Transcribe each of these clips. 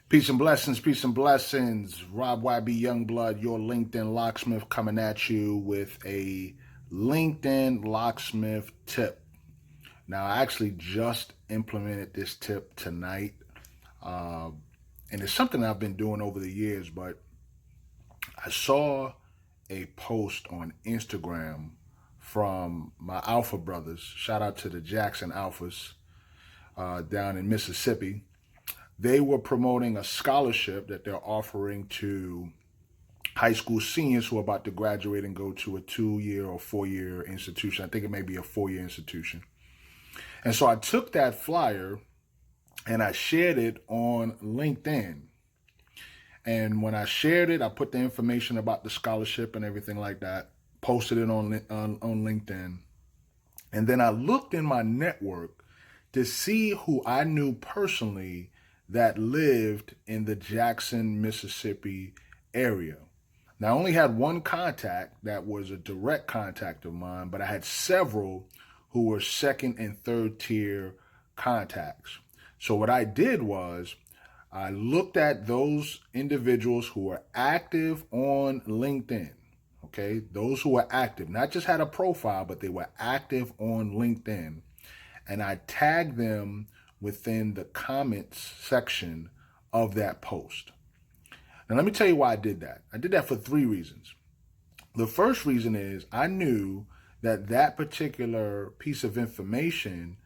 Peace and blessings, peace and blessings. Rob YB Youngblood, your LinkedIn locksmith, coming at you with a LinkedIn locksmith tip. Now, I actually just implemented this tip tonight, and it's something I've been doing over the years, but I saw a post on Instagram from my Alpha brothers. Shout out to the Jackson Alphas down in Mississippi. They were promoting a scholarship that they're offering to high school seniors who are about to graduate and go to a 2-year or 4-year institution. I think it may be a 4-year institution. And so I took that flyer and I shared it on LinkedIn. And when I shared it, I put the information about the scholarship and everything like that, posted it on LinkedIn. And then I looked in my network to see who I knew personally that lived in the Jackson, Mississippi area. Now, I only had one contact that was a direct contact of mine, but I had several who were second and third tier contacts. So what I did was I looked at those individuals who were active on LinkedIn, okay? Those who were active, not just had a profile, but they were active on LinkedIn. And I tagged them within the comments section of that post. Now, let me tell you why I did that. I did that for 3 reasons. The first reason is I knew that that particular piece of information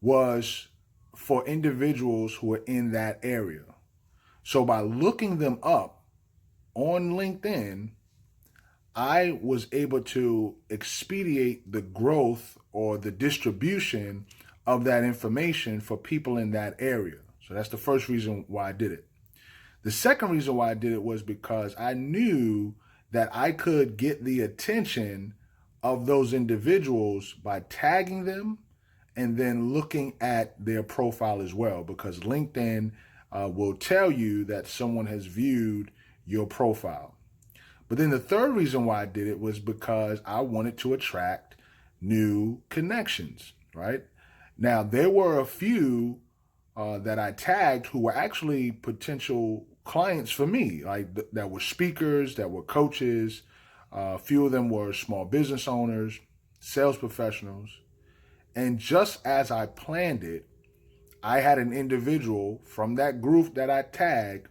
was for individuals who are in that area. So by looking them up on LinkedIn, I was able to expedite the growth or the distribution of that information for people in that area. So that's the first reason why I did it. The second reason why I did it was because I knew that I could get the attention of those individuals by tagging them and then looking at their profile as well, because LinkedIn will tell you that someone has viewed your profile. But then the third reason why I did it was because I wanted to attract new connections, right? Now, there were a few that I tagged who were actually potential clients for me, like that were speakers, that were coaches. A few of them were small business owners, sales professionals. And just as I planned it, I had an individual from that group that I tagged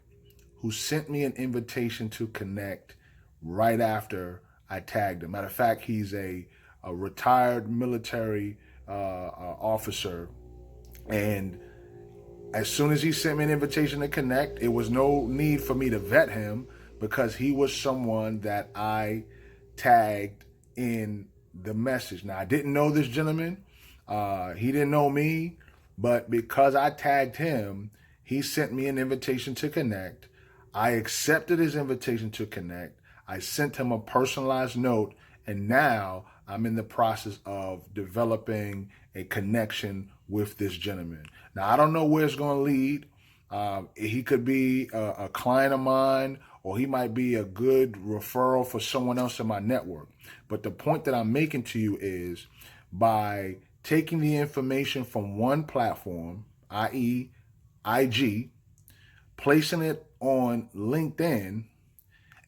who sent me an invitation to connect right after I tagged him. Matter of fact, he's a retired military officer. And as soon as he sent me an invitation to connect, it was no need for me to vet him because he was someone that I tagged in the message. Now, I didn't know this gentleman. He didn't know me, but because I tagged him, he sent me an invitation to connect. I accepted his invitation to connect. I sent him a personalized note, and now I'm in the process of developing a connection with this gentleman. Now, I don't know where it's going to lead. He could be a client of mine, or he might be a good referral for someone else in my network. But the point that I'm making to you is by taking the information from one platform, i.e. IG, placing it on LinkedIn,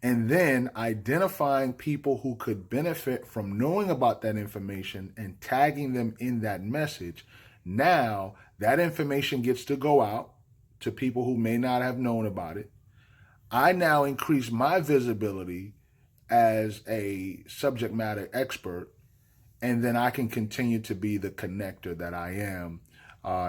and then identifying people who could benefit from knowing about that information and tagging them in that message. Now that information gets to go out to people who may not have known about it. I now increase my visibility as a subject matter expert, and then I can continue to be the connector that I am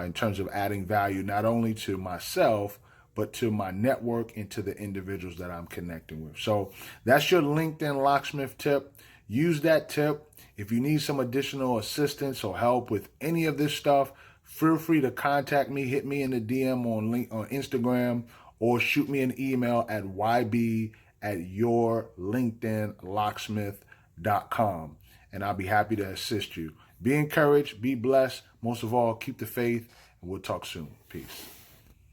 in terms of adding value, not only to myself, but to my network and to the individuals that I'm connecting with. So that's your LinkedIn locksmith tip. Use that tip. If you need some additional assistance or help with any of this stuff, feel free to contact me. Hit me in the DM on Instagram, or shoot me an email at yb@yourlinkedinlocksmith.com, and I'll be happy to assist you. Be encouraged, be blessed. Most of all, keep the faith, and we'll talk soon. Peace.